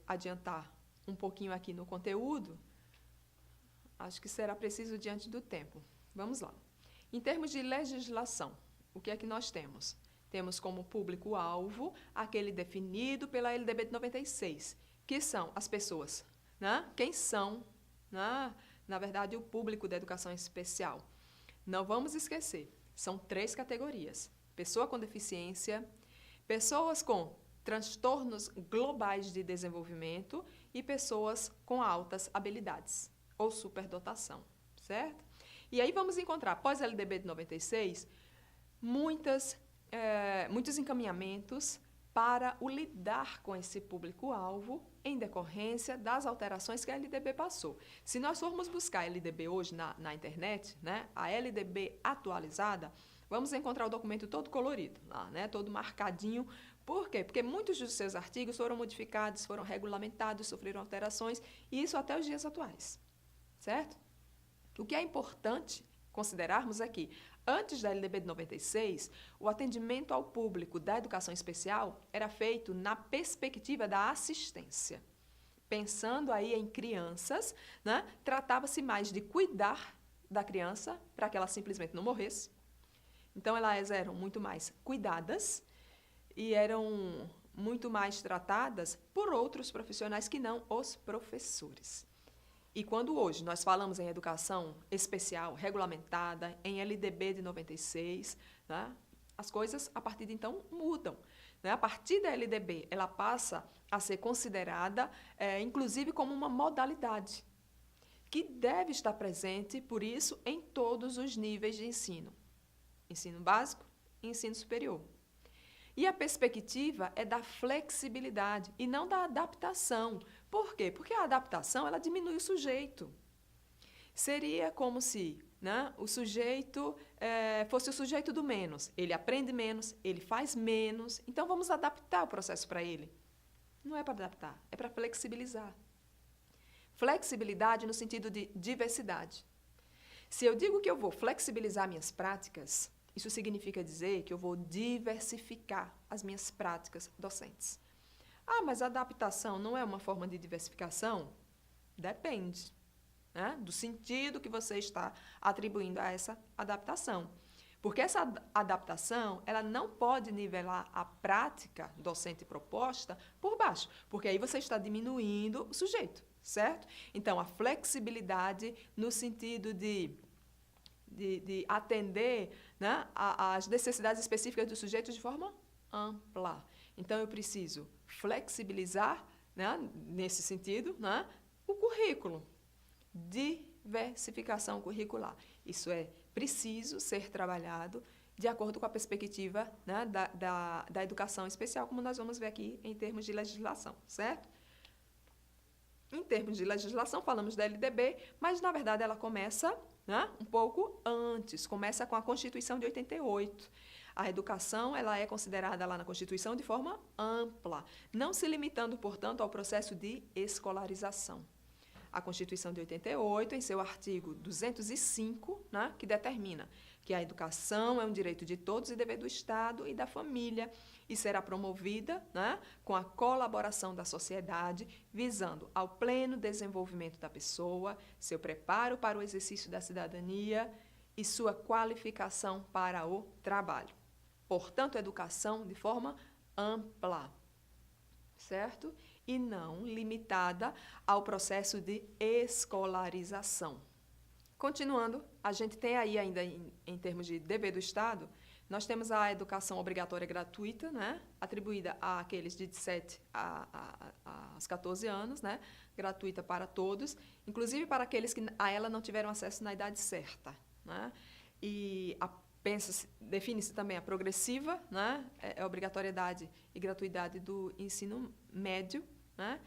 adiantar um pouquinho aqui no conteúdo, acho que será preciso diante do tempo. Vamos lá. Em termos de legislação, o que é que nós temos? Temos como público-alvo aquele definido pela LDB de 96, que são as pessoas, né? Quem são, né? Na verdade, o público da educação especial. Não vamos esquecer, são 3 categorias: pessoa com deficiência, pessoas com transtornos globais de desenvolvimento e pessoas com altas habilidades ou superdotação, certo? E aí vamos encontrar, após a LDB de 96, muitos encaminhamentos para o lidar com esse público-alvo em decorrência das alterações que a LDB passou. Se nós formos buscar a LDB hoje na internet, né, a LDB atualizada, vamos encontrar o documento todo colorido, lá, né, todo marcadinho. Por quê? Porque muitos dos seus artigos foram modificados, foram regulamentados, sofreram alterações, e isso até os dias atuais, certo? O que é importante considerarmos é que, antes da LDB de 96, o atendimento ao público da educação especial era feito na perspectiva da assistência. Pensando aí em crianças, né, tratava-se mais de cuidar da criança para que ela simplesmente não morresse. Então, elas eram muito mais cuidadas e eram muito mais tratadas por outros profissionais que não os professores. E quando hoje nós falamos em educação especial, regulamentada, em LDB de 96, né, as coisas, a partir de então, mudam. Né? A partir da LDB, ela passa a ser considerada, inclusive, como uma modalidade, que deve estar presente, por isso, em todos os níveis de ensino. Ensino básico e ensino superior. E a perspectiva é da flexibilidade e não da adaptação. Por quê? Porque a adaptação, ela diminui o sujeito. Seria como se, né, o sujeito fosse o sujeito do menos. Ele aprende menos, ele faz menos, então vamos adaptar o processo para ele. Não é para adaptar, é para flexibilizar. Flexibilidade no sentido de diversidade. Se eu digo que eu vou flexibilizar minhas práticas, isso significa dizer que eu vou diversificar as minhas práticas docentes. Ah, mas a adaptação não é uma forma de diversificação? Depende, né, do sentido que você está atribuindo a essa adaptação. Porque essa adaptação, ela não pode nivelar a prática docente proposta por baixo, porque aí você está diminuindo o sujeito, certo? Então, a flexibilidade no sentido de atender, né, às necessidades específicas do sujeito de forma ampla. Então, eu preciso flexibilizar, né, nesse sentido, né, o currículo. Diversificação curricular. Isso é preciso ser trabalhado de acordo com a perspectiva, né, da educação especial, como nós vamos ver aqui em termos de legislação, certo? Em termos de legislação, falamos da LDB, mas, na verdade, ela começa, né, um pouco antes, começa com a Constituição de 88. A educação, ela é considerada lá na Constituição de forma ampla, não se limitando, portanto, ao processo de escolarização. A Constituição de 88, em seu artigo 205, né, que determina que a educação é um direito de todos e dever do Estado e da família, e será promovida, né, com a colaboração da sociedade, visando ao pleno desenvolvimento da pessoa, seu preparo para o exercício da cidadania e sua qualificação para o trabalho. Portanto, educação de forma ampla, certo? E não limitada ao processo de escolarização. Continuando, a gente tem aí ainda em termos de dever do Estado, nós temos a educação obrigatória gratuita, né, atribuída àqueles de 7 aos 14 anos, né, gratuita para todos, inclusive para aqueles que a ela não tiveram acesso na idade certa. Né, e define-se também a progressiva, né, a obrigatoriedade e gratuidade do ensino médio, né,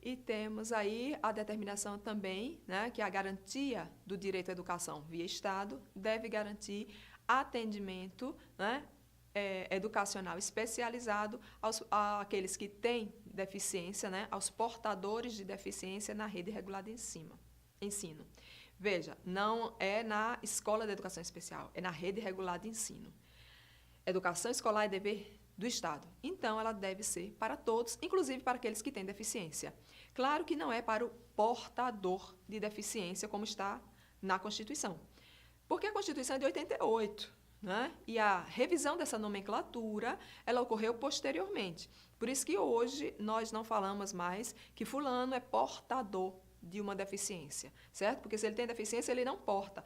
e temos aí a determinação também, né, que a garantia do direito à educação via Estado deve garantir atendimento, né, educacional especializado àqueles que têm deficiência, né, aos portadores de deficiência na rede regular de ensino. Veja, não é na escola de educação especial, é na rede regular de ensino. Educação escolar é dever do Estado. Então, ela deve ser para todos, inclusive para aqueles que têm deficiência. Claro que não é para o portador de deficiência, como está na Constituição. Porque a Constituição é de 88, né? E a revisão dessa nomenclatura, ela ocorreu posteriormente. Por isso que hoje nós não falamos mais que fulano é portador de uma deficiência, certo? Porque se ele tem deficiência, ele não porta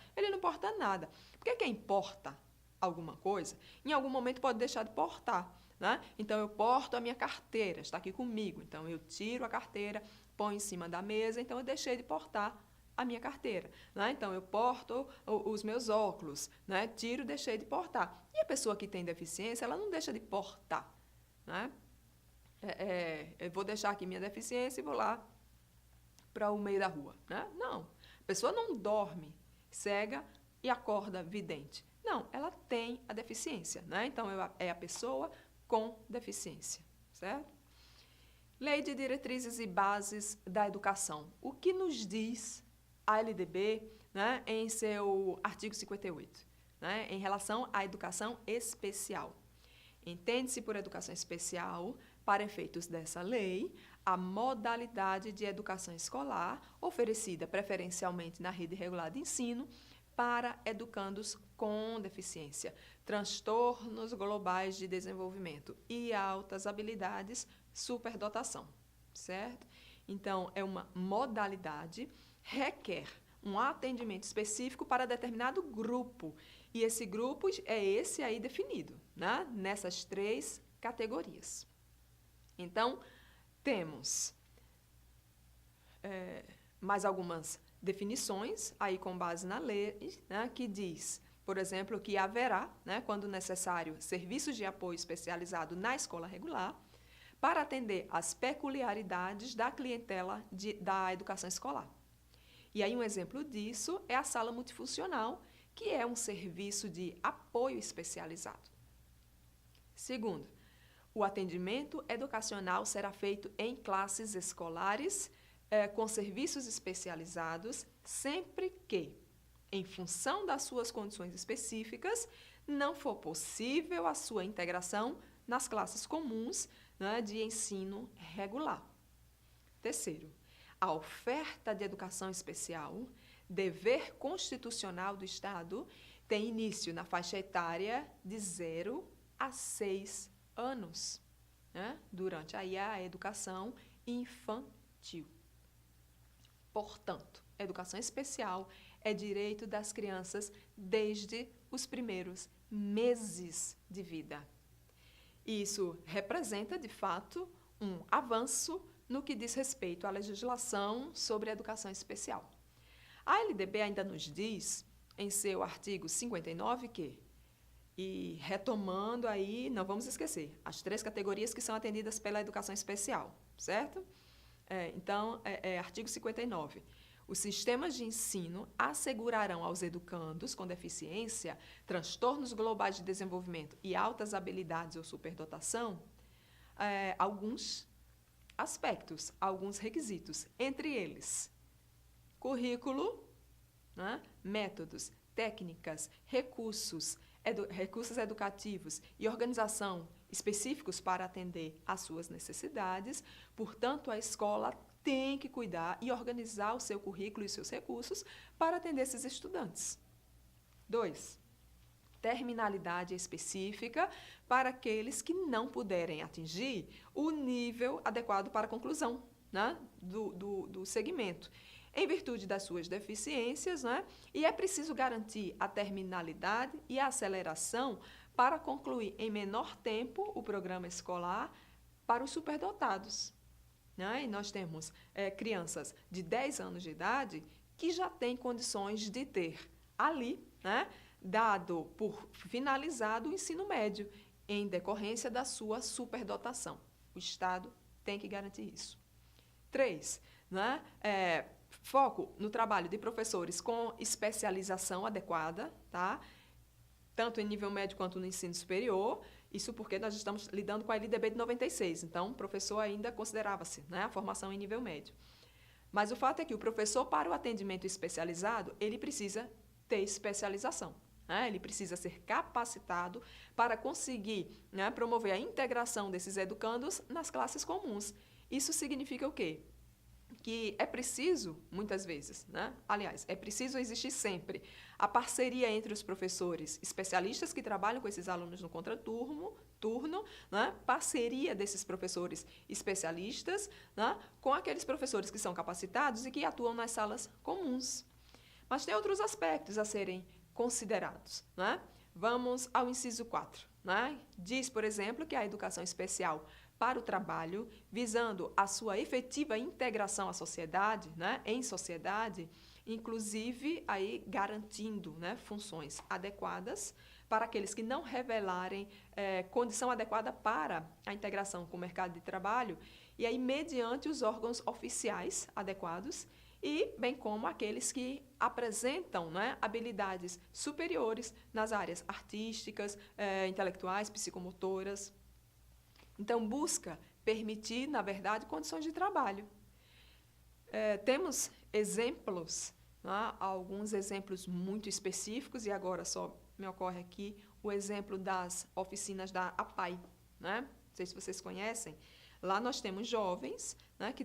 nada. Porque quem porta alguma coisa, em algum momento pode deixar de portar, né? Então, eu porto a minha carteira, está aqui comigo. Então, eu tiro a carteira, ponho em cima da mesa, então eu deixei de portar a minha carteira, né? Então, eu porto os meus óculos, né? Tiro, deixei de portar. E a pessoa que tem deficiência, ela não deixa de portar, né? Eu vou deixar aqui minha deficiência e vou lá para o meio da rua, né? Não, a pessoa não dorme cega e acorda vidente. Não, ela tem a deficiência, né? Então, é a pessoa com deficiência, certo? Lei de Diretrizes e Bases da Educação. O que nos diz a LDB, né, em seu artigo 58, né, em relação à educação especial? Entende-se por educação especial, para efeitos dessa lei, a modalidade de educação escolar oferecida preferencialmente na rede regular de ensino para educandos com deficiência, transtornos globais de desenvolvimento e altas habilidades, superdotação, certo? Então, é uma modalidade, requer um atendimento específico para determinado grupo, e esse grupo é esse aí definido, né? Nessas 3 categorias. Então, temos mais algumas definições, aí com base na lei, né, que diz, por exemplo, que haverá, né, quando necessário, serviços de apoio especializado na escola regular para atender às peculiaridades da clientela da educação escolar. E aí um exemplo disso é a sala multifuncional, que é um serviço de apoio especializado. Segundo, o atendimento educacional será feito em classes escolares com serviços especializados, sempre que, em função das suas condições específicas, não for possível a sua integração nas classes comuns, né, de ensino regular. Terceiro, a oferta de educação especial, dever constitucional do Estado, tem início na faixa etária de 0 a 6 anos, né, durante aí a educação infantil. Portanto, educação especial é direito das crianças desde os primeiros meses de vida. Isso representa, de fato, um avanço no que diz respeito à legislação sobre a educação especial. A LDB ainda nos diz, em seu artigo 59, que, e retomando aí, não vamos esquecer, as 3 categorias que são atendidas pela educação especial, certo? Então, artigo 59. Os sistemas de ensino assegurarão aos educandos com deficiência, transtornos globais de desenvolvimento e altas habilidades ou superdotação, alguns aspectos, alguns requisitos, entre eles, currículo, né, métodos, técnicas, recursos educativos e organização específicos para atender às suas necessidades. Portanto, a escola tem que cuidar e organizar o seu currículo e seus recursos para atender esses estudantes. 2. Terminalidade específica para aqueles que não puderem atingir o nível adequado para a conclusão, né, do segmento, em virtude das suas deficiências, né, e é preciso garantir a terminalidade e a aceleração para concluir em menor tempo o programa escolar para os superdotados, né? E nós temos crianças de 10 anos de idade que já têm condições de ter ali, né, dado por finalizado o ensino médio, em decorrência da sua superdotação. O Estado tem que garantir isso. 3, né, foco no trabalho de professores com especialização adequada, tá? Tanto em nível médio quanto no ensino superior, isso porque nós estamos lidando com a LDB de 96, então o professor ainda considerava-se, né, a formação em nível médio. Mas o fato é que o professor, para o atendimento especializado, ele precisa ter especialização. né? Ele precisa ser capacitado para conseguir, né, promover a integração desses educandos nas classes comuns. Isso significa o quê? Que é preciso, muitas vezes, né? Aliás, é preciso existir sempre a parceria entre os professores especialistas que trabalham com esses alunos no contraturno, né? Parceria desses professores especialistas, né, com aqueles professores que são capacitados e que atuam nas salas comuns. Mas tem outros aspectos a serem considerados, né? Vamos ao inciso 4. Né? Diz, por exemplo, que a educação especial para o trabalho, visando a sua efetiva integração à sociedade, né, em sociedade, inclusive aí garantindo, né, funções adequadas para aqueles que não revelarem condição adequada para a integração com o mercado de trabalho, e aí mediante os órgãos oficiais adequados, e bem como aqueles que apresentam, né, habilidades superiores nas áreas artísticas, intelectuais, psicomotoras. Então, busca permitir, na verdade, condições de trabalho. Temos exemplos, né, alguns exemplos muito específicos, e agora só me ocorre aqui o exemplo das oficinas da APAE. Né? Não sei se vocês conhecem. Lá nós temos jovens, né, que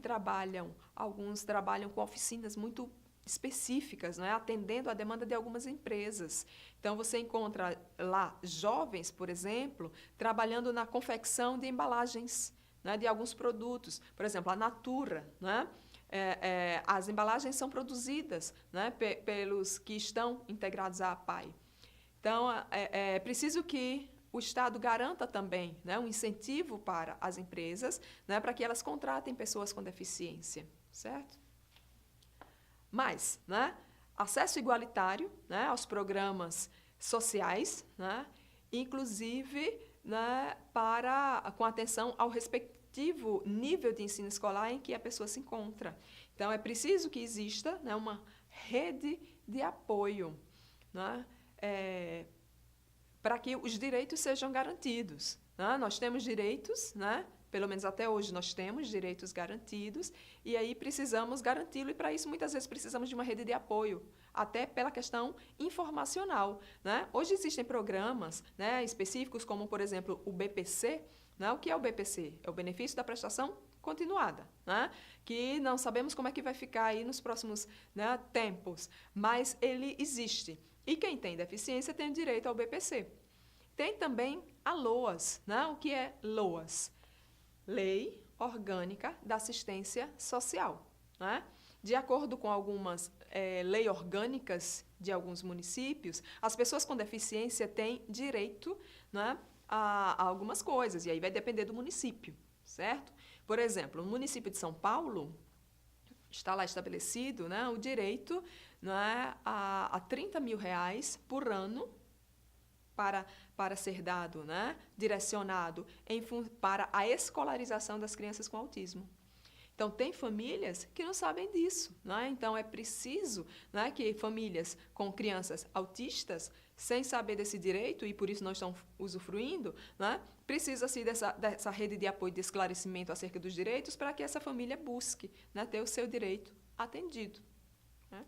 alguns trabalham com oficinas muito específicas, né, atendendo à demanda de algumas empresas. Então, você encontra lá jovens, por exemplo, trabalhando na confecção de embalagens, né, de alguns produtos. Por exemplo, a Natura, né, as embalagens são produzidas, né, pelos que estão integrados à APAE. Então, é preciso que o Estado garanta também, né, um incentivo para as empresas, né, para que elas contratem pessoas com deficiência, certo? Mas, né, acesso igualitário, né, aos programas sociais, né, inclusive, né, com atenção ao respectivo nível de ensino escolar em que a pessoa se encontra. Então, é preciso que exista, né, uma rede de apoio, né, para que os direitos sejam garantidos. Né? Nós temos direitos, né? Pelo menos até hoje nós temos direitos garantidos, e aí precisamos garanti-lo, e para isso muitas vezes precisamos de uma rede de apoio, até pela questão informacional. Né? Hoje existem programas, né, específicos, como, por exemplo, o BPC. Né? O que é o BPC? É o benefício da prestação continuada, né? Que não sabemos como é que vai ficar aí nos próximos, né, tempos, mas ele existe. E quem tem deficiência tem direito ao BPC. Tem também a LOAS. Né? O que é LOAS? Lei Orgânica da Assistência Social. Né? De acordo com algumas leis orgânicas de alguns municípios, as pessoas com deficiência têm direito, né, a algumas coisas, e aí vai depender do município, certo? Por exemplo, no município de São Paulo, está lá estabelecido, né, o direito, né, a R$30 mil por ano para ser dado, né, direcionado para a escolarização das crianças com autismo. Então, tem famílias que não sabem disso. Né? Então, é preciso, né, que famílias com crianças autistas, sem saber desse direito, e por isso não estão usufruindo, né, precisa-se dessa rede de apoio e de esclarecimento acerca dos direitos para que essa família busque, né, ter o seu direito atendido. Né?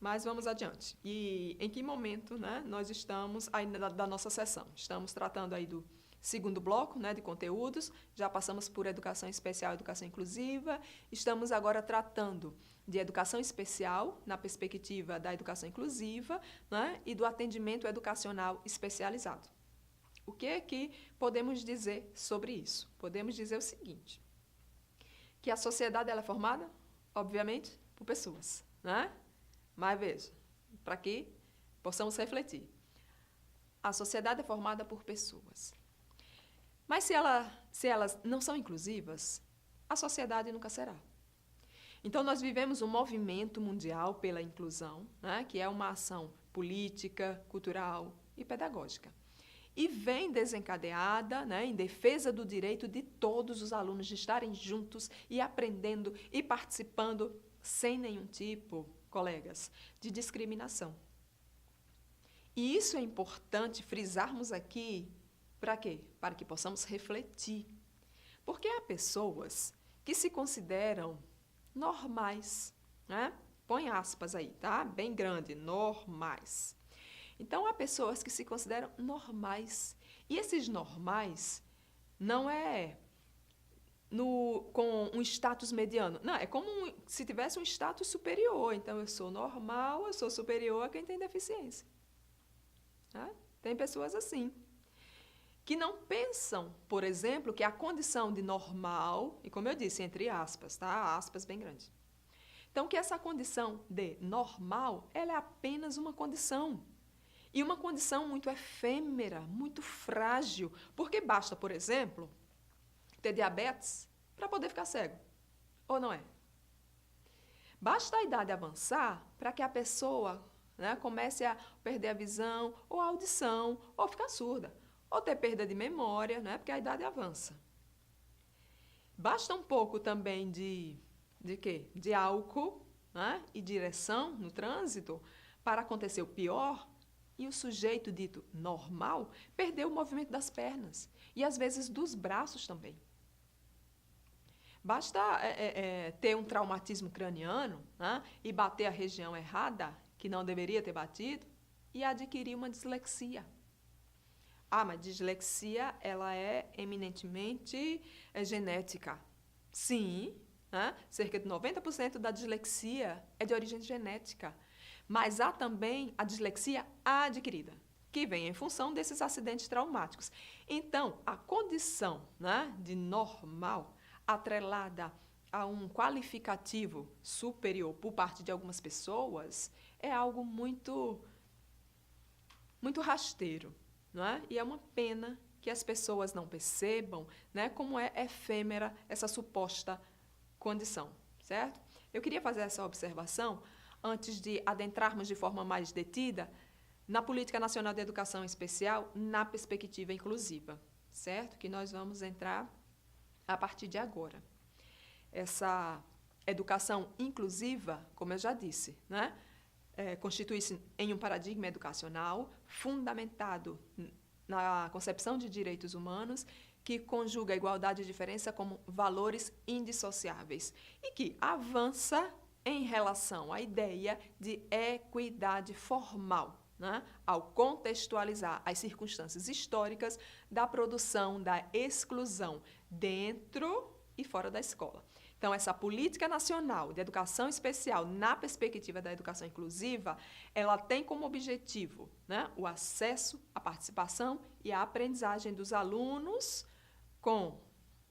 Mas vamos adiante. E em que momento, né, nós estamos aí da nossa sessão? Estamos tratando aí do segundo bloco, né, de conteúdos, já passamos por educação especial e educação inclusiva, estamos agora tratando de educação especial na perspectiva da educação inclusiva, né, e do atendimento educacional especializado. O que é que podemos dizer sobre isso? Podemos dizer o seguinte, que a sociedade ela é formada, obviamente, por pessoas, né? Mas veja, para que possamos refletir. A sociedade é formada por pessoas. Mas se elas não são inclusivas, a sociedade nunca será. Então, nós vivemos um movimento mundial pela inclusão, né, que é uma ação política, cultural e pedagógica. E vem desencadeada, né, em defesa do direito de todos os alunos de estarem juntos e aprendendo e participando sem nenhum tipo, colegas, de discriminação. E isso é importante frisarmos aqui. Para quê? Para que possamos refletir. Porque há pessoas que se consideram normais, né? Põe aspas aí, tá? Bem grande, normais. Então, há pessoas que se consideram normais. E esses normais não é com um status mediano. Não, é como se tivesse um status superior. Então, eu sou normal, eu sou superior a quem tem deficiência. Tá? Tem pessoas assim, que não pensam, por exemplo, que a condição de normal, e como eu disse, entre aspas, tá? Aspas bem grandes. Então, que essa condição de normal, ela é apenas uma condição. E uma condição muito efêmera, muito frágil, porque basta, por exemplo, ter diabetes para poder ficar cego. Ou não é? Basta a idade avançar para que a pessoa, né, comece a perder a visão, ou a audição, ou ficar surda, ou ter perda de memória, né, porque a idade avança. Basta um pouco também de quê? De álcool, né, e direção no trânsito para acontecer o pior, e o sujeito dito normal perdeu o movimento das pernas e às vezes dos braços também. Basta ter um traumatismo craniano, né, e bater a região errada, que não deveria ter batido, e adquirir uma dislexia. Ah, mas dislexia ela é eminentemente genética. Sim, né? Cerca de 90% da dislexia é de origem genética. Mas há também a dislexia adquirida, que vem em função desses acidentes traumáticos. Então, a condição, né, de normal, atrelada a um qualificativo superior por parte de algumas pessoas, é algo muito rasteiro, não é? E é uma pena que as pessoas não percebam, né, como é efêmera essa suposta condição, certo? Eu queria fazer essa observação antes de adentrarmos de forma mais detida na Política Nacional de Educação Especial, na perspectiva inclusiva, certo? Que nós vamos entrar a partir de agora. Essa educação inclusiva, como eu já disse, né, constitui-se em um paradigma educacional fundamentado na concepção de direitos humanos, que conjuga a igualdade e diferença como valores indissociáveis e que avança em relação à ideia de equidade formal, né, ao contextualizar as circunstâncias históricas da produção da exclusão dentro e fora da escola. Então, essa política nacional de educação especial na perspectiva da educação inclusiva, ela tem como objetivo, né, o acesso, a participação e a aprendizagem dos alunos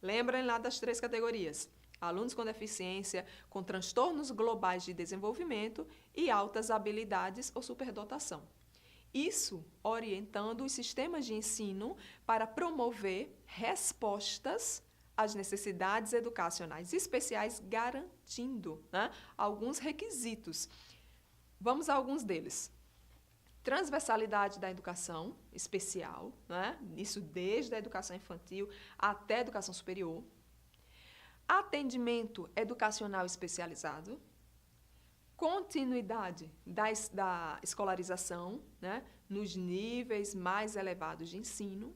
lembrem lá das 3 categorias, alunos com deficiência, com transtornos globais de desenvolvimento e altas habilidades ou superdotação. Isso orientando os sistemas de ensino para promover respostas às necessidades educacionais especiais, garantindo, né, alguns requisitos. Vamos a alguns deles. Transversalidade da educação especial, né, isso desde a educação infantil até a educação superior. Atendimento educacional especializado, continuidade da escolarização, né, nos níveis mais elevados de ensino,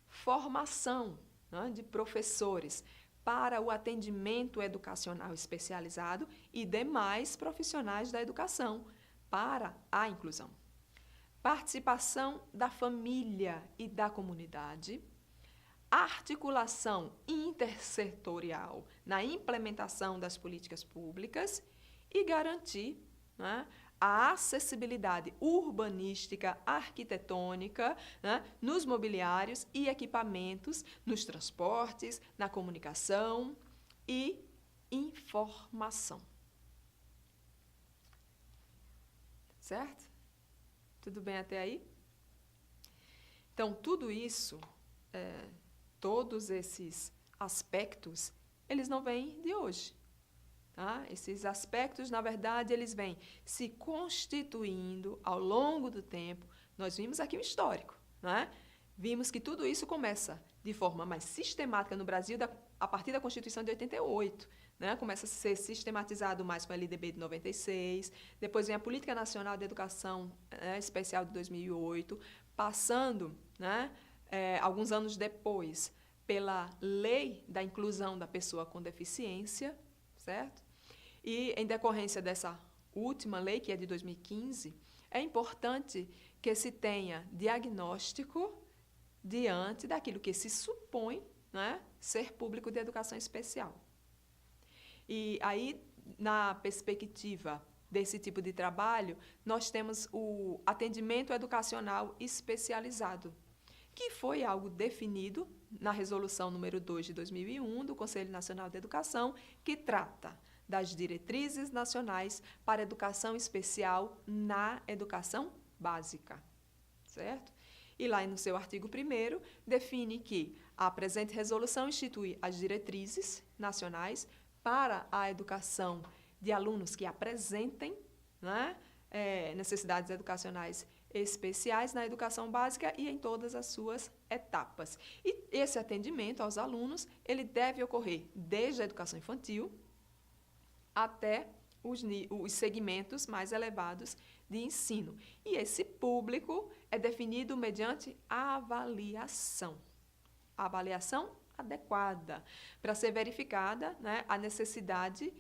formação, né, de professores para o atendimento educacional especializado e demais profissionais da educação para a inclusão. Participação da família e da comunidade, articulação intersetorial na implementação das políticas públicas e garantir, né, a acessibilidade urbanística, arquitetônica, né, nos mobiliários e equipamentos, nos transportes, na comunicação e informação. Certo? Tudo bem até aí? Então, tudo isso, todos esses aspectos, eles não vêm de hoje. Tá? Esses aspectos, na verdade, eles vêm se constituindo ao longo do tempo. Nós vimos aqui o histórico, né? Vimos que tudo isso começa de forma mais sistemática no Brasil a partir da Constituição de 88. Né? Começa a ser sistematizado mais com a LDB de 96, depois vem a Política Nacional de Educação, né, Especial de 2008, passando, né, alguns anos depois pela Lei da Inclusão da Pessoa com Deficiência, certo? E, em decorrência dessa última lei, que é de 2015, é importante que se tenha diagnóstico diante daquilo que se supõe, né, ser público de educação especial. E aí, na perspectiva desse tipo de trabalho, nós temos o atendimento educacional especializado, que foi algo definido na Resolução número 2 de 2001 do Conselho Nacional de Educação, que trata das diretrizes nacionais para educação especial na educação básica, certo? E lá no seu artigo 1º, define que a presente resolução institui as diretrizes nacionais para a educação de alunos que apresentem, né, necessidades educacionais especiais na educação básica e em todas as suas etapas. E esse atendimento aos alunos, ele deve ocorrer desde a educação infantil até os segmentos mais elevados de ensino. E esse público é definido mediante avaliação. A avaliação adequada, para ser verificada, né, a necessidade,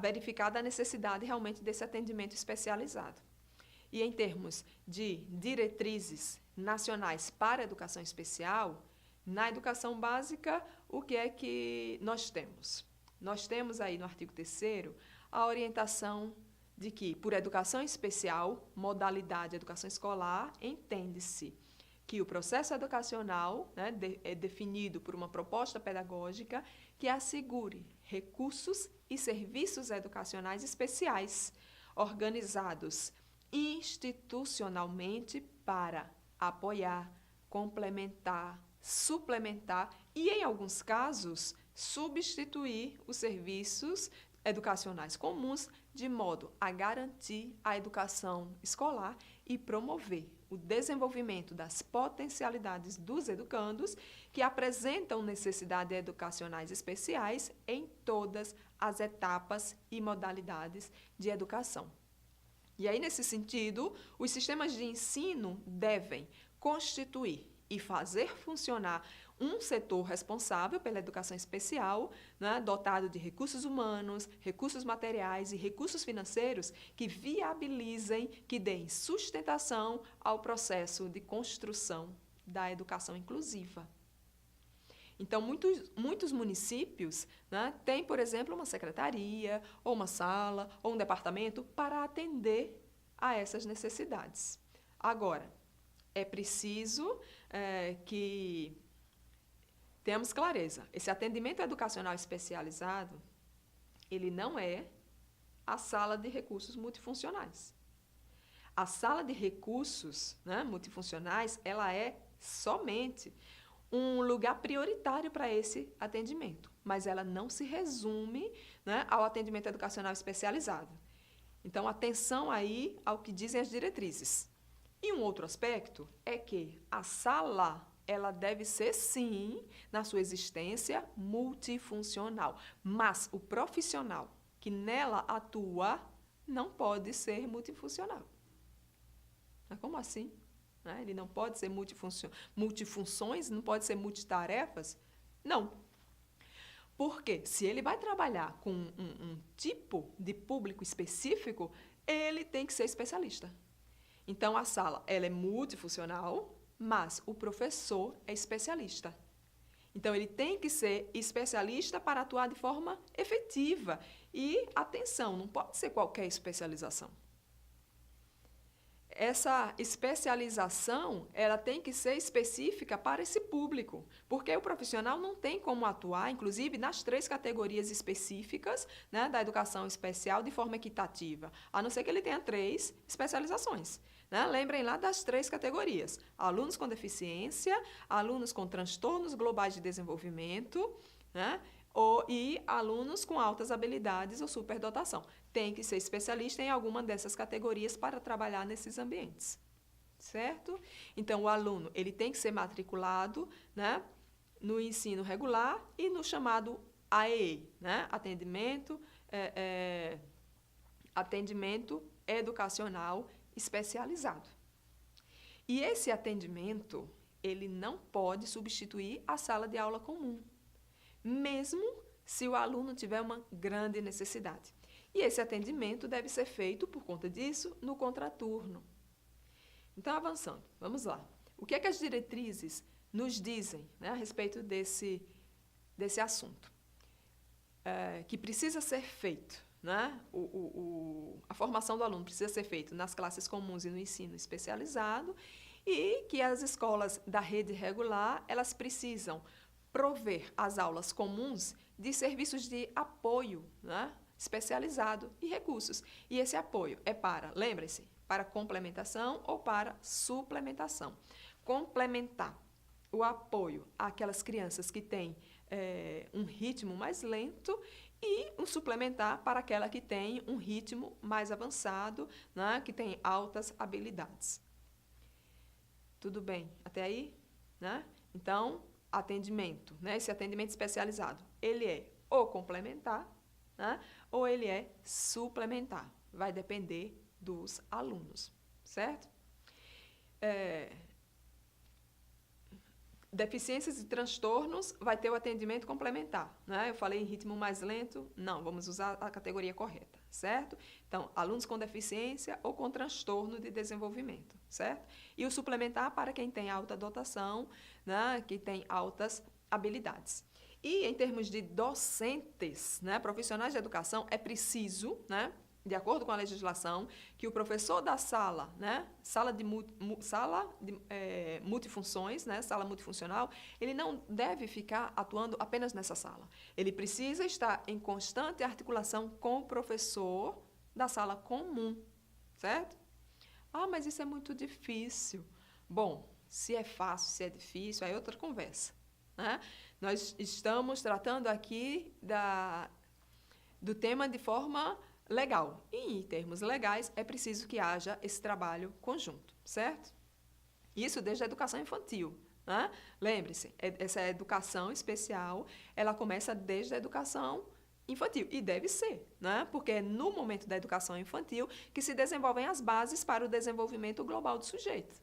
verificada a necessidade realmente desse atendimento especializado. E em termos de diretrizes nacionais para a educação especial, na educação básica, o que é que nós temos? Nós temos aí no artigo 3º a orientação de que, por educação especial, modalidade educação escolar, entende-se que o processo educacional, né, é definido por uma proposta pedagógica que assegure recursos e serviços educacionais especiais, organizados institucionalmente para apoiar, complementar, suplementar e, em alguns casos, substituir os serviços educacionais comuns, de modo a garantir a educação escolar e promover o desenvolvimento das potencialidades dos educandos que apresentam necessidades educacionais especiais em todas as etapas e modalidades de educação. E aí, nesse sentido, os sistemas de ensino devem constituir e fazer funcionar um setor responsável pela educação especial, né, dotado de recursos humanos, recursos materiais e recursos financeiros que viabilizem, que deem sustentação ao processo de construção da educação inclusiva. Então, muitos municípios, né, têm, por exemplo, uma secretaria, ou uma sala, ou um departamento para atender a essas necessidades. Agora, é preciso que tenhamos clareza. Esse atendimento educacional especializado, ele não é a sala de recursos multifuncionais. A sala de recursos, né, multifuncionais, ela é somente um lugar prioritário para esse atendimento, mas ela não se resume, né, ao atendimento educacional especializado. Então, atenção aí ao que dizem as diretrizes. E um outro aspecto é que a sala, ela deve ser, sim, na sua existência, multifuncional, mas o profissional que nela atua não pode ser multifuncional. Mas como assim? Ele não pode ser multifunções, não pode ser multitarefas? Não. Porque se ele vai trabalhar com um tipo de público específico, ele tem que ser especialista. Então, a sala ela é multifuncional, mas o professor é especialista. Então, ele tem que ser especialista para atuar de forma efetiva. E, atenção, não pode ser qualquer especialização. Essa especialização, ela tem que ser específica para esse público, porque o profissional não tem como atuar, inclusive, nas 3 categorias específicas, né, da educação especial de forma equitativa, a não ser que ele tenha 3 especializações. Né? Lembrem lá das 3 categorias: alunos com deficiência, alunos com transtornos globais de desenvolvimento, né? E alunos com altas habilidades ou superdotação. Tem que ser especialista em alguma dessas categorias para trabalhar nesses ambientes, certo? Então, o aluno ele tem que ser matriculado, né, no ensino regular e no chamado AEE, né, atendimento educacional especializado. E esse atendimento, ele não pode substituir a sala de aula comum, mesmo se o aluno tiver uma grande necessidade. E esse atendimento deve ser feito, por conta disso, no contraturno. Então, avançando, vamos lá. O que é que as diretrizes nos dizem, né, a respeito desse assunto? Que precisa ser feito, né? A formação do aluno precisa ser feita nas classes comuns e no ensino especializado, e que as escolas da rede regular, elas precisam prover as aulas comuns de serviços de apoio, né, especializado e recursos. E esse apoio é para, lembre-se, para complementação ou para suplementação. Complementar o apoio àquelas crianças que têm um ritmo mais lento e um suplementar para aquela que tem um ritmo mais avançado, né, que tem altas habilidades. Tudo bem até aí? Né? Então, atendimento, né, esse atendimento especializado, ele é ou complementar, né, ou ele é suplementar. Vai depender dos alunos, certo? Deficiências e transtornos, vai ter o atendimento complementar, né? Eu falei em ritmo mais lento, não, vamos usar a categoria correta, certo? Então, alunos com deficiência ou com transtorno de desenvolvimento, certo? E o suplementar para quem tem alta dotação, né? Que tem altas habilidades. E em termos de docentes, né? Profissionais de educação, é preciso, né? De acordo com a legislação, que o professor da sala, né, sala multifunções, né, sala multifuncional, ele não deve ficar atuando apenas nessa sala. Ele precisa estar em constante articulação com o professor da sala comum, certo? Ah, mas isso é muito difícil. Bom, se é fácil, se é difícil, aí é outra conversa, né? Nós estamos tratando aqui do tema de forma legal. E, em termos legais, é preciso que haja esse trabalho conjunto, certo? Isso desde a educação infantil, né? Lembre-se, essa educação especial, ela começa desde a educação infantil, e deve ser, né? Porque é no momento da educação infantil que se desenvolvem as bases para o desenvolvimento global do sujeito,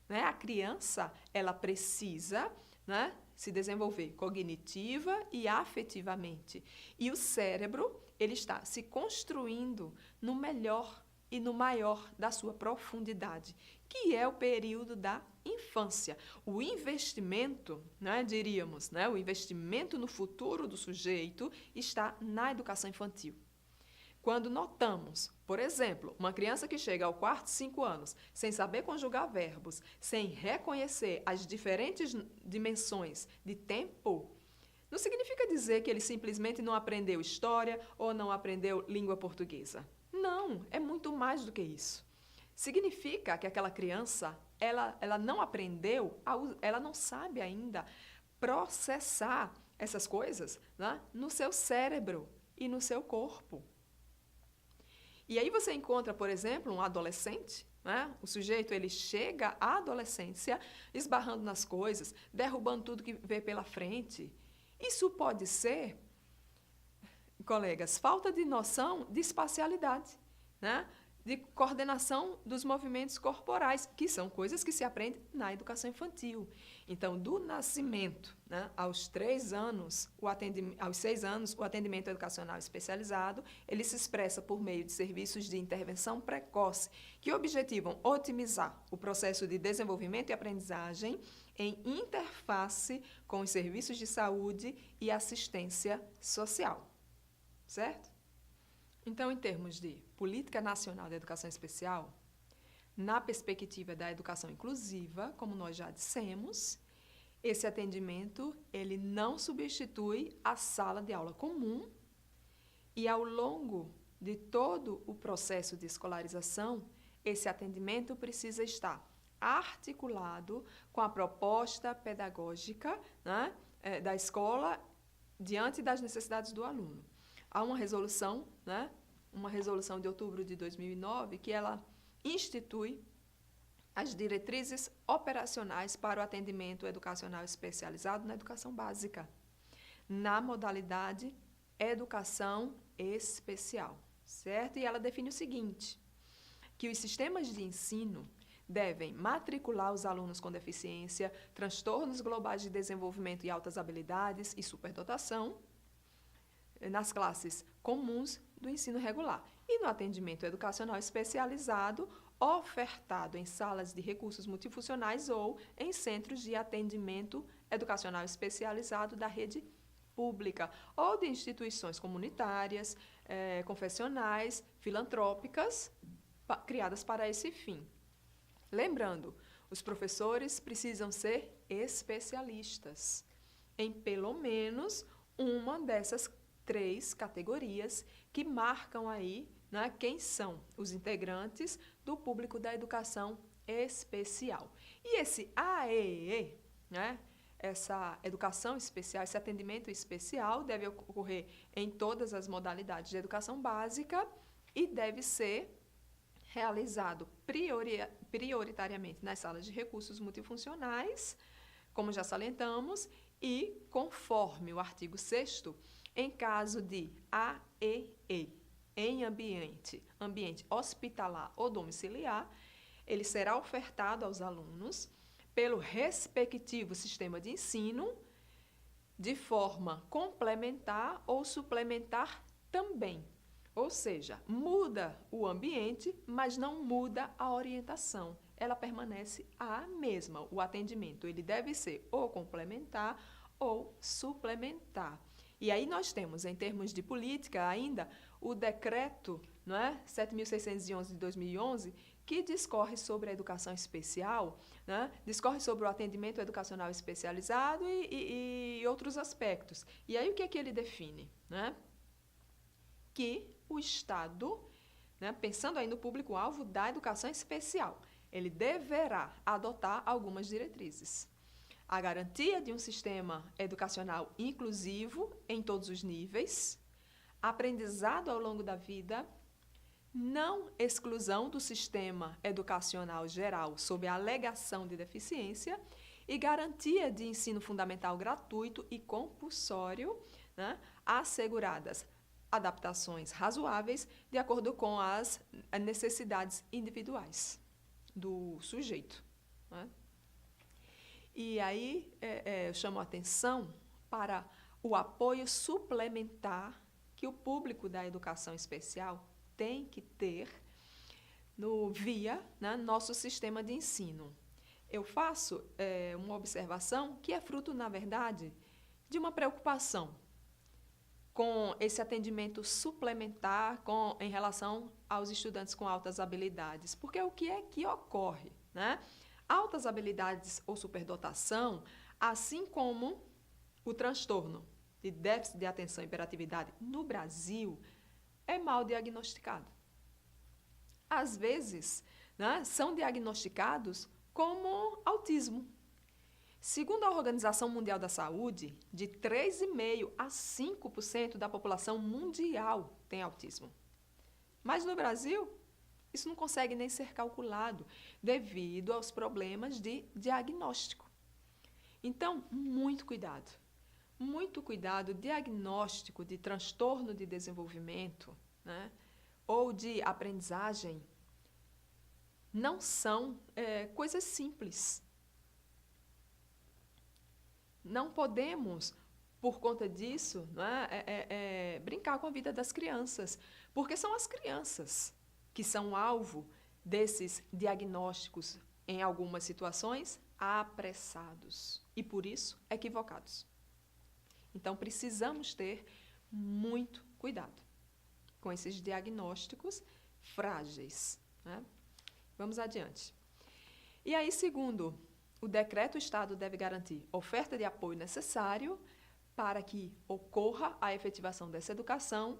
né? A criança, ela precisa, né, se desenvolver cognitiva e afetivamente. E o cérebro, ele está se construindo no melhor e no maior da sua profundidade, que é o período da infância. O investimento, né, diríamos, né, o investimento no futuro do sujeito está na educação infantil. Quando notamos, por exemplo, uma criança que chega ao quarto 5 anos sem saber conjugar verbos, sem reconhecer as diferentes dimensões de tempo, não significa dizer que ele simplesmente não aprendeu história ou não aprendeu língua portuguesa. Não, é muito mais do que isso. Significa que aquela criança, ela não aprendeu, ela não sabe ainda processar essas coisas, né, no seu cérebro e no seu corpo. E aí você encontra, por exemplo, um adolescente, né? O sujeito, ele chega à adolescência esbarrando nas coisas, derrubando tudo que vê pela frente. Isso pode ser, colegas, falta de noção de espacialidade, né? De coordenação dos movimentos corporais, que são coisas que se aprendem na educação infantil. Então, do nascimento, né, aos 3 anos, aos 6 anos, o atendimento educacional especializado, ele se expressa por meio de serviços de intervenção precoce, que objetivam otimizar o processo de desenvolvimento e aprendizagem em interface com os serviços de saúde e assistência social. Certo? Então, em termos de Política Nacional de Educação Especial, na perspectiva da educação inclusiva, como nós já dissemos, esse atendimento, ele não substitui a sala de aula comum e, ao longo de todo o processo de escolarização, esse atendimento precisa estar articulado com a proposta pedagógica, né, da escola diante das necessidades do aluno. Há uma resolução, né, uma resolução de outubro de 2009, que ela institui as diretrizes operacionais para o atendimento educacional especializado na educação básica, na modalidade educação especial, certo? E ela define o seguinte, que os sistemas de ensino devem matricular os alunos com deficiência, transtornos globais de desenvolvimento e altas habilidades e superdotação nas classes comuns do ensino regular. E no atendimento educacional especializado, ofertado em salas de recursos multifuncionais ou em centros de atendimento educacional especializado da rede pública ou de instituições comunitárias, confessionais, filantrópicas, criadas para esse fim. Lembrando, os professores precisam ser especialistas em pelo menos uma dessas 3 categorias que marcam aí, né, quem são os integrantes do público da educação especial. E esse AEE, né, essa educação especial, esse atendimento especial deve ocorrer em todas as modalidades de educação básica e deve ser realizado prioritariamente nas salas de recursos multifuncionais, como já salientamos, e, conforme o artigo 6º, em caso de AEE em ambiente hospitalar ou domiciliar, ele será ofertado aos alunos pelo respectivo sistema de ensino de forma complementar ou suplementar também. Ou seja, muda o ambiente, mas não muda a orientação. Ela permanece a mesma. O atendimento ele deve ser ou complementar ou suplementar. E aí nós temos, em termos de política ainda, o decreto, não é? 7.611 de 2011, que discorre sobre a educação especial, né? Discorre sobre o atendimento educacional especializado e outros aspectos. E aí o que é que ele define? Né? Que o Estado, né, pensando aí no público-alvo da educação especial, ele deverá adotar algumas diretrizes. A garantia de um sistema educacional inclusivo em todos os níveis, aprendizado ao longo da vida, não exclusão do sistema educacional geral sob a alegação de deficiência e garantia de ensino fundamental gratuito e compulsório, né, asseguradas adaptações razoáveis de acordo com as necessidades individuais do sujeito. Né? E aí eu chamo a atenção para o apoio suplementar que o público da educação especial tem que ter via nosso sistema de ensino. Eu faço uma observação que é fruto, na verdade, de uma preocupação com esse atendimento suplementar em relação aos estudantes com altas habilidades. Porque o que é que ocorre? Né? Altas habilidades ou superdotação, assim como o transtorno de déficit de atenção e hiperatividade no Brasil, é mal diagnosticado. Às vezes, né, são diagnosticados como autismo. Segundo a Organização Mundial da Saúde, de 3,5% a 5% da população mundial tem autismo. Mas no Brasil, isso não consegue nem ser calculado devido aos problemas de diagnóstico. Então, muito cuidado. Muito cuidado, diagnóstico de transtorno de desenvolvimento, né, ou de aprendizagem não são coisas simples. Não podemos, por conta disso, né, brincar com a vida das crianças, porque são as crianças que são alvo desses diagnósticos, em algumas situações, apressados e, por isso, equivocados. Então, precisamos ter muito cuidado com esses diagnósticos frágeis. Né? Vamos adiante. E aí, segundo o decreto, o Estado deve garantir oferta de apoio necessário para que ocorra a efetivação dessa educação.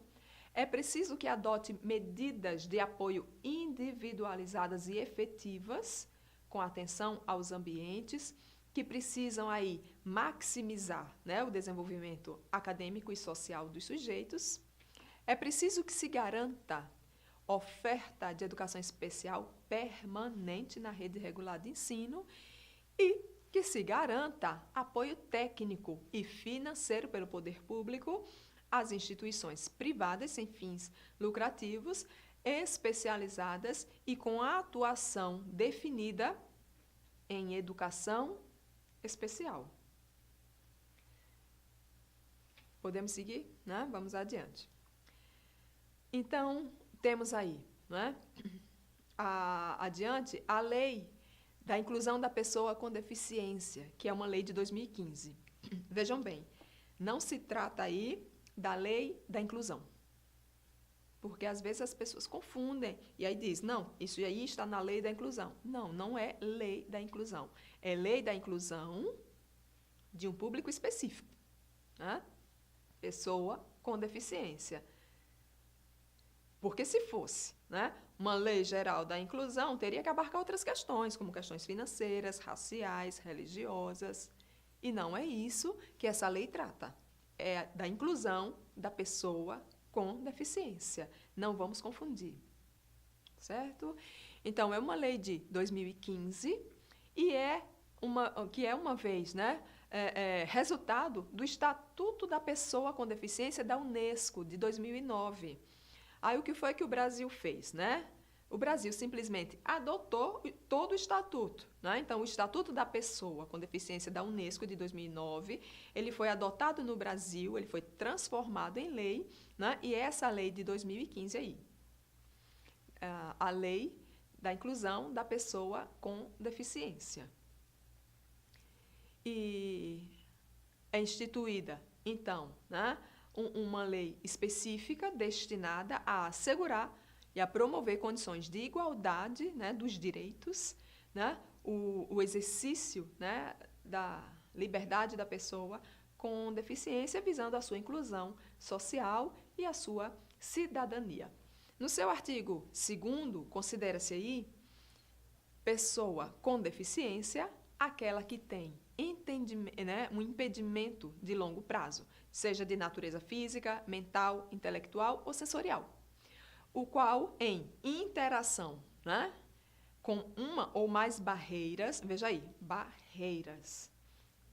É preciso que adote medidas de apoio individualizadas e efetivas, com atenção aos ambientes, que precisam aí maximizar, né, o desenvolvimento acadêmico e social dos sujeitos. É preciso que se garanta oferta de educação especial permanente na rede regular de ensino e que se garanta apoio técnico e financeiro pelo poder público às instituições privadas sem fins lucrativos, especializadas e com a atuação definida em educação especial. Podemos seguir? Né? Vamos adiante. Então, temos aí, não é? Adiante, a lei da inclusão da pessoa com deficiência, que é uma lei de 2015. Vejam bem, não se trata aí da lei da inclusão. Porque às vezes as pessoas confundem e aí diz, não, isso aí está na lei da inclusão. Não, não é lei da inclusão. É lei da inclusão de um público específico, né? Pessoa com deficiência. Porque se fosse, né, uma lei geral da inclusão, teria que abarcar outras questões, como questões financeiras, raciais, religiosas. E não é isso que essa lei trata. É da inclusão da pessoa com deficiência. Não vamos confundir. Certo? Então, é uma lei de 2015 e que é uma vez, né, resultado do Estatuto da Pessoa com Deficiência da Unesco, de 2009. Aí, o que foi que o Brasil fez, né? O Brasil simplesmente adotou todo o estatuto, né? Então, o Estatuto da Pessoa com Deficiência da Unesco, de 2009, ele foi adotado no Brasil, ele foi transformado em lei, né? E essa lei de 2015 aí, a Lei da Inclusão da Pessoa com Deficiência. E é instituída, então, né, uma lei específica destinada a assegurar e a promover condições de igualdade, né, dos direitos, né, o exercício, né, da liberdade da pessoa com deficiência, visando a sua inclusão social e a sua cidadania. No seu artigo 2º, considera-se aí pessoa com deficiência aquela que tem um impedimento de longo prazo, seja de natureza física, mental, intelectual ou sensorial, o qual, em interação, né, com uma ou mais barreiras, veja aí, barreiras,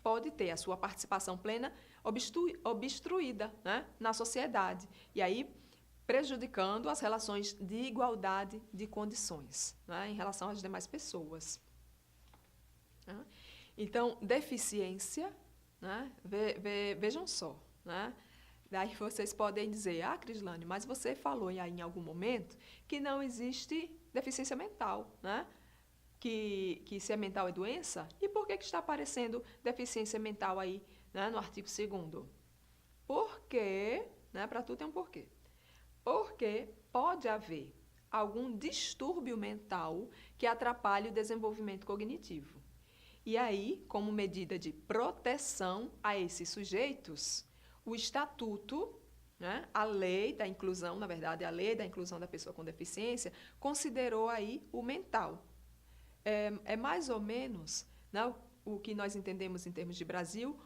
pode ter a sua participação plena obstruída, né, na sociedade, e aí prejudicando as relações de igualdade de condições, né, em relação às demais pessoas. Né? Então, deficiência, né, vejam só, né? Daí vocês podem dizer, Crislane, mas você falou aí em algum momento que não existe deficiência mental, né? Que se é mental é doença, e por que está aparecendo deficiência mental aí, né, no artigo 2º? Porque, né, para tudo tem um porquê. Porque pode haver algum distúrbio mental que atrapalhe o desenvolvimento cognitivo. E aí, como medida de proteção a esses sujeitos, o Estatuto, né, a lei da inclusão, na verdade, a lei da inclusão da pessoa com deficiência, considerou aí o mental. É mais ou menos, né, o que nós entendemos em termos de Brasil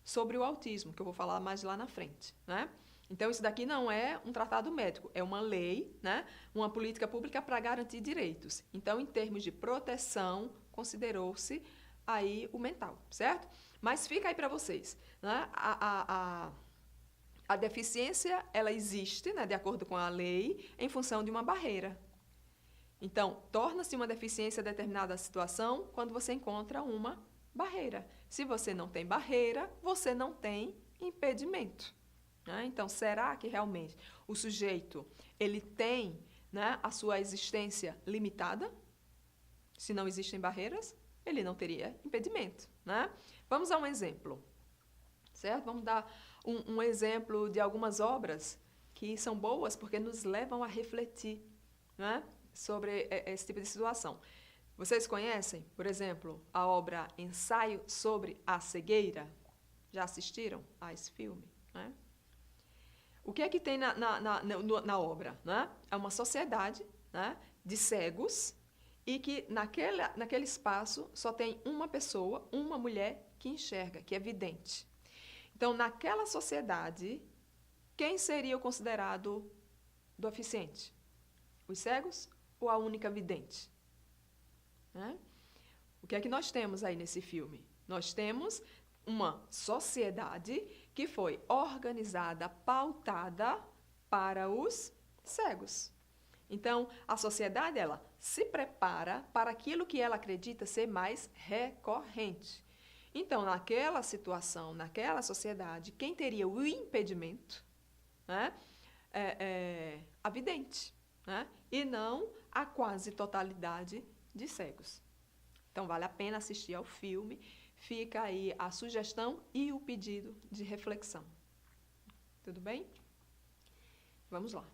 sobre o autismo, que eu vou falar mais lá na frente, né? Então, isso daqui não é um tratado médico, é uma lei, né, uma política pública para garantir direitos. Então, em termos de proteção, considerou-se aí o mental, certo? Mas fica aí para vocês, né? A deficiência, ela existe, né, de acordo com a lei, em função de uma barreira. Então, torna-se uma deficiência determinada situação quando você encontra uma barreira. Se você não tem barreira, você não tem impedimento. Né? Então, será que realmente o sujeito ele tem, né, a sua existência limitada? Se não existem barreiras, ele não teria impedimento. Né? Vamos a um exemplo. Certo? Vamos dar um exemplo de algumas obras que são boas porque nos levam a refletir, né, sobre esse tipo de situação. Vocês conhecem, por exemplo, a obra Ensaio sobre a Cegueira? Já assistiram a esse filme? Né? O que é que tem na obra? Né? É uma sociedade, né, de cegos e que naquele espaço só tem uma pessoa, uma mulher que enxerga, que é vidente. Então, naquela sociedade, quem seria o considerado deficiente? Os cegos ou a única vidente? Né? O que é que nós temos aí nesse filme? Nós temos uma sociedade que foi organizada, pautada para os cegos. Então, a sociedade, ela se prepara para aquilo que ela acredita ser mais recorrente. Então, naquela situação, naquela sociedade, quem teria o impedimento, né, vidente, né? E não a quase totalidade de cegos. Então, vale a pena assistir ao filme. Fica aí a sugestão e o pedido de reflexão. Tudo bem? Vamos lá.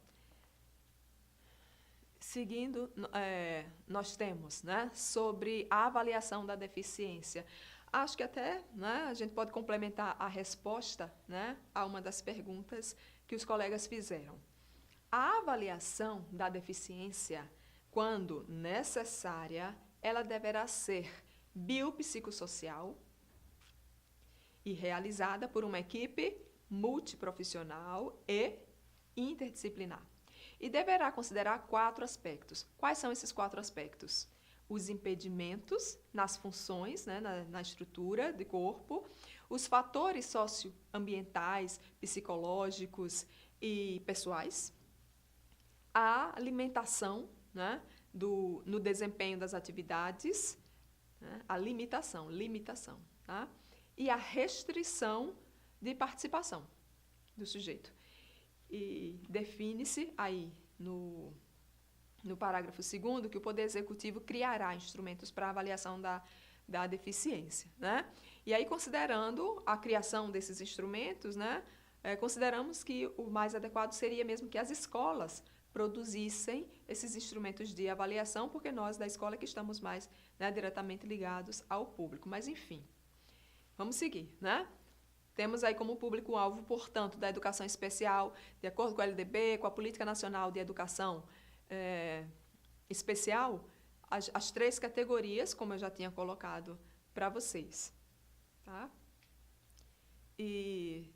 Seguindo, nós temos, né, sobre a avaliação da deficiência. Acho que até, né, a gente pode complementar a resposta, né, a uma das perguntas que os colegas fizeram. A avaliação da deficiência, quando necessária, ela deverá ser biopsicossocial e realizada por uma equipe multiprofissional e interdisciplinar. E deverá considerar 4 aspectos. Quais são esses 4 aspectos? Os impedimentos nas funções, né, na estrutura do corpo, os fatores socioambientais, psicológicos e pessoais, a alimentação, né, no desempenho das atividades, né, a limitação, tá? E a restrição de participação do sujeito. E define-se aí no parágrafo 2º que o Poder Executivo criará instrumentos para avaliação da deficiência, né? E aí, considerando a criação desses instrumentos, né, consideramos que o mais adequado seria mesmo que as escolas produzissem esses instrumentos de avaliação, porque nós da escola que estamos mais, né, diretamente ligados ao público. Mas, enfim, vamos seguir, né? Temos aí como público-alvo, portanto, da educação especial, de acordo com a LDB, com a Política Nacional de Educação Especial, as 3 categorias, como eu já tinha colocado para vocês. Tá? E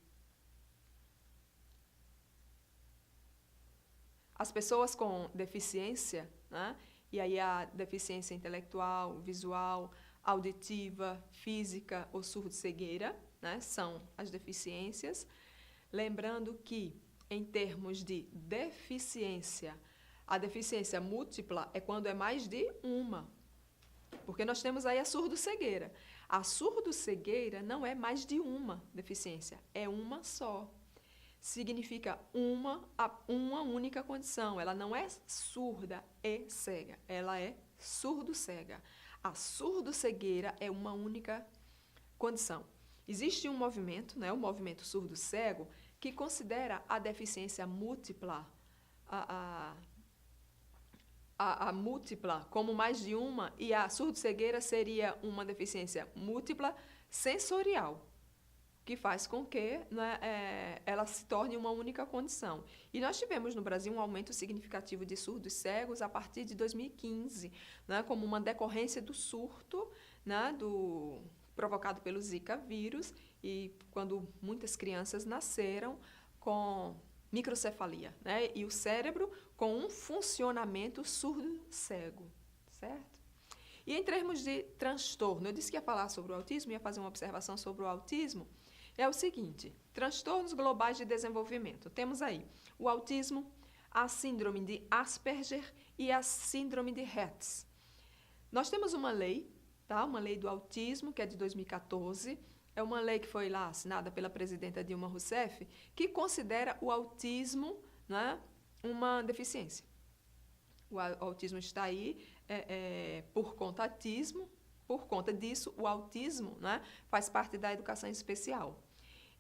as pessoas com deficiência, né? E aí a deficiência intelectual, visual, auditiva, física ou surdo-cegueira, né, são as deficiências. Lembrando que, em termos de deficiência, a deficiência múltipla é quando é mais de uma. Porque nós temos aí a surdo-cegueira. A surdo-cegueira não é mais de uma deficiência, é uma só. Significa uma única condição. Ela não é surda e cega, ela é surdo-cega. A surdo-cegueira é uma única condição. Existe um movimento, né, o movimento surdo-cego, que considera a deficiência múltipla, a múltipla como mais de uma, e a surdo-cegueira seria uma deficiência múltipla sensorial, que faz com que, né, ela se torne uma única condição. E nós tivemos no Brasil um aumento significativo de surdos cegos a partir de 2015, né, como uma decorrência do surto, né, provocado pelo Zika vírus, e quando muitas crianças nasceram com microcefalia, né, e o cérebro com um funcionamento surdo-cego, certo? E em termos de transtorno, eu disse que ia falar sobre o autismo, ia fazer uma observação sobre o autismo, é o seguinte: transtornos globais de desenvolvimento. Temos aí o autismo, a síndrome de Asperger e a síndrome de Rett. Nós temos uma lei, tá? Uma lei do autismo, que é de 2014, é uma lei que foi lá assinada pela presidenta Dilma Rousseff, que considera o autismo, né, uma deficiência. O autismo está aí por conta disso, o autismo, né, faz parte da educação especial.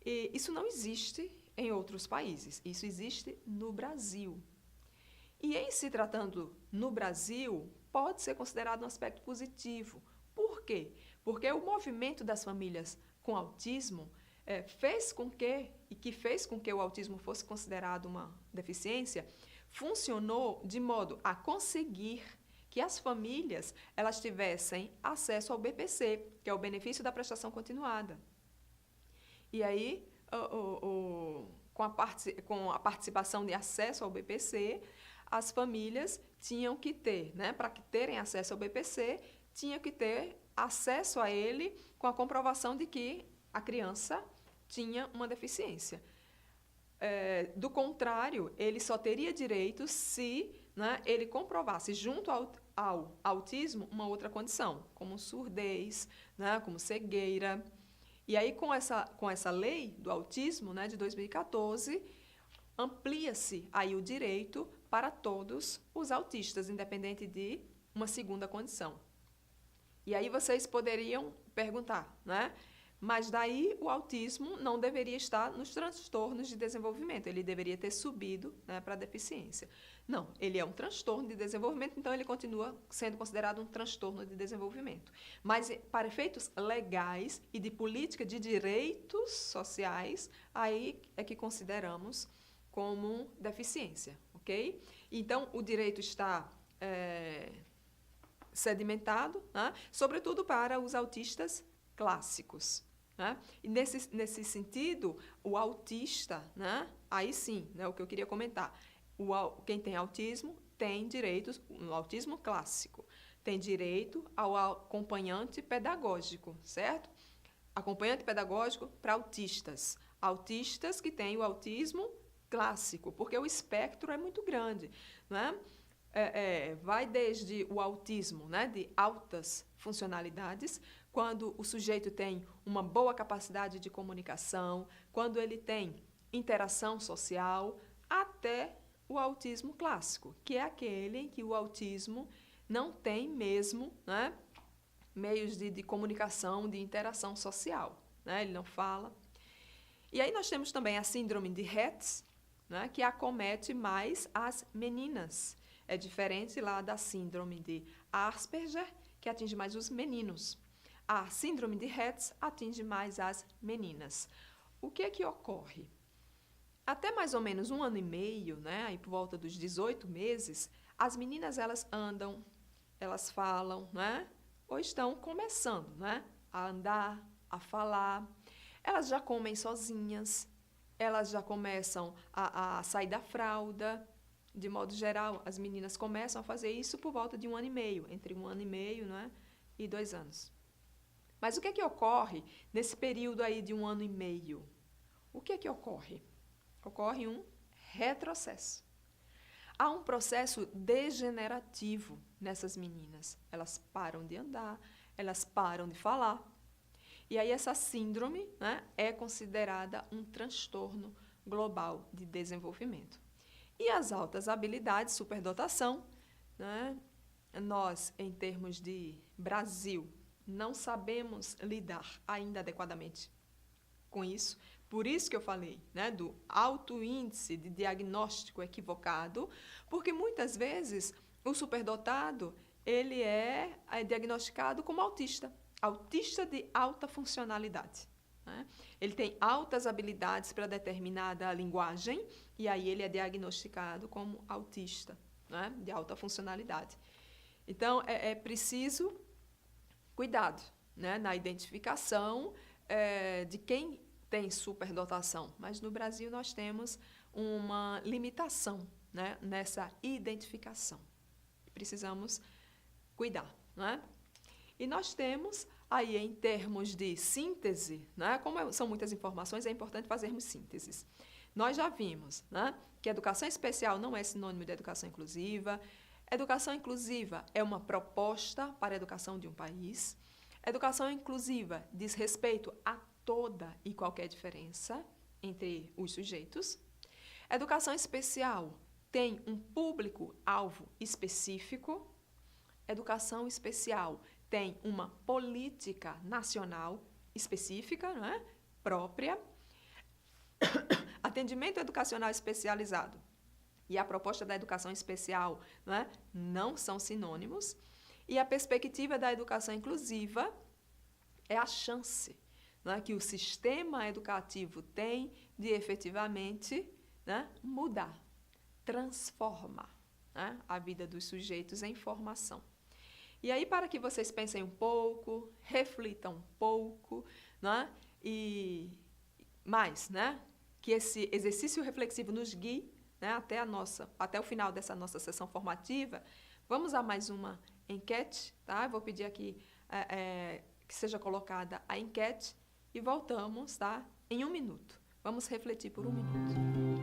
E isso não existe em outros países, isso existe no Brasil. E em se tratando no Brasil, pode ser considerado um aspecto positivo. Por quê? Porque o movimento das famílias com autismo fez com que o autismo fosse considerado uma deficiência, funcionou de modo a conseguir que as famílias elas tivessem acesso ao BPC, que é o benefício da prestação continuada. E aí, com a participação de acesso ao BPC, as famílias tinham que ter, né, para terem acesso ao BPC, tinham que ter acesso a ele com a comprovação de que a criança tinha uma deficiência. Do contrário, ele só teria direito se, né, ele comprovasse junto ao autismo uma outra condição, como surdez, né, como cegueira. E aí, com essa lei do autismo, né, de 2014, amplia-se aí o direito para todos os autistas, independente de uma segunda condição. E aí vocês poderiam perguntar, né? Mas daí o autismo não deveria estar nos transtornos de desenvolvimento, ele deveria ter subido, né, para a deficiência. Não, ele é um transtorno de desenvolvimento, então ele continua sendo considerado um transtorno de desenvolvimento. Mas para efeitos legais e de política de direitos sociais, aí é que consideramos como deficiência, ok? Então, o direito está sedimentado, né, sobretudo para os autistas clássicos. Né? E nesse sentido, o autista, né, aí sim, né, o que eu queria comentar, quem tem autismo tem direitos, no autismo clássico, tem direito ao acompanhante pedagógico, certo? Acompanhante pedagógico para autistas. Autistas que têm o autismo clássico, porque o espectro é muito grande, né? Vai desde o autismo, né, de altas funcionalidades, quando o sujeito tem uma boa capacidade de comunicação, quando ele tem interação social, até o autismo clássico, que é aquele em que o autismo não tem mesmo, né, meios de comunicação, de interação social, né, ele não fala. E aí nós temos também a síndrome de Rett, né, que acomete mais as meninas. É diferente lá da síndrome de Asperger, que atinge mais os meninos. A síndrome de Rett atinge mais as meninas. O que é que ocorre? Até mais ou menos 1 ano e meio, né, aí por volta dos 18 meses, as meninas elas andam, elas falam, né, ou estão começando, né, a andar, a falar. Elas já comem sozinhas, elas já começam a sair da fralda. De modo geral, as meninas começam a fazer isso por volta de 1 ano e meio, entre 1 ano e meio, né, e 2 anos. Mas o que é que ocorre nesse período aí de 1 ano e meio? O que é que ocorre? Ocorre um retrocesso. Há um processo degenerativo nessas meninas. Elas param de andar, elas param de falar. E aí essa síndrome, né, é considerada um transtorno global de desenvolvimento. E as altas habilidades, superdotação, né, nós, em termos de Brasil, não sabemos lidar ainda adequadamente com isso. Por isso que eu falei, né, do alto índice de diagnóstico equivocado, porque muitas vezes o superdotado ele é diagnosticado como autista, autista de alta funcionalidade. Né? Ele tem altas habilidades para determinada linguagem e aí ele é diagnosticado como autista, né, de alta funcionalidade. Então, é preciso cuidado, né, na identificação de quem tem superdotação. Mas no Brasil nós temos uma limitação, né, nessa identificação. Precisamos cuidar. Né? E nós temos aí, em termos de síntese, né, como são muitas informações, é importante fazermos sínteses. Nós já vimos, né, que educação especial não é sinônimo de educação inclusiva. Educação inclusiva é uma proposta para a educação de um país. Educação inclusiva diz respeito a toda e qualquer diferença entre os sujeitos. Educação especial tem um público-alvo específico. Educação especial tem uma política nacional específica, né, própria. Atendimento educacional especializado e a proposta da educação especial, né, não são sinônimos. E a perspectiva da educação inclusiva é a chance, né, que o sistema educativo tem de efetivamente, né, mudar, transformar, né, a vida dos sujeitos em formação. E aí, para que vocês pensem um pouco, reflitam um pouco, né, e mais, né, que esse exercício reflexivo nos guie, né, até o final dessa nossa sessão formativa, vamos a mais uma enquete, tá? Eu vou pedir aqui que seja colocada a enquete e voltamos, tá? Em 1 minuto. Vamos refletir por 1 minuto.